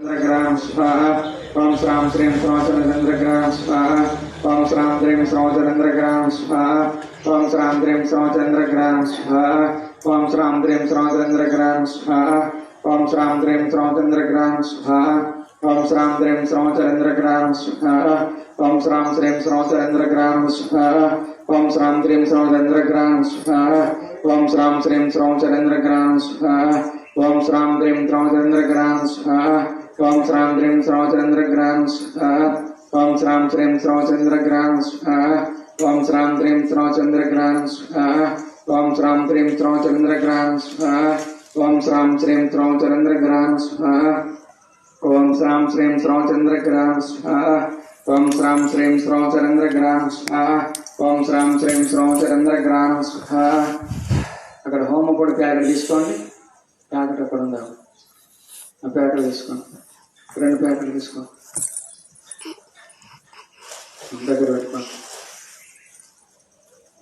चंद्रग्रहण स्वाहा ओम श्राम श्रीम चंद्रग्रहण स्वाहा ओम श्राम श्रीम चंद्रग्रहण स्वाहा ओम श्राम श्रीम चंद्रग्रहण स्वाहा ओम श्राम श्रीम चंद्रग्रहण स्वाहा ओम श्राम श्रीम चंद्रग्रहण स्वाहा ओम श्राम श्रीम चंद्रग्रहण स्वाहा ओम श्राम श्रीम चंद्रग्रहण स्वाहा ओम श्राम श्रीम चंद्रग्रहण स्वाहा ओम श्राम श्रीम चंद्रग्रहण स्वाहा ओम श्राम श्रीम चंद्रग्रहण स्वाहा ओम श्राम श्रीम चंद्रग्रहण स्वाहा ओम श्राम श्रीम चंद्रग्रहण स्वाहा ओम श्राम श्रीम चंद्रग्रहण स्वाहा ओम श्राम श्रीम चंद्रग्रहण स्वाहा ओम श्राम श्रीम चंद्रग्रहण स्वाहा ओम श्राम श्रीम चंद्रग्रहण स्वाहा ओम श्राम श्रीम चंद्रग्रहण स्वाहा ओम श्राम श्रीम चंद्रग्रहण स्वाहा अगर होम కూడా ప్యాకెట్ తీసుకోండి ప్యాకెట్ అక్కడ ఉందా ఆ ప్యాకెట్ తీసుకోండి 2 ప్యాకెట్లు తీసుకోండి దగ్గర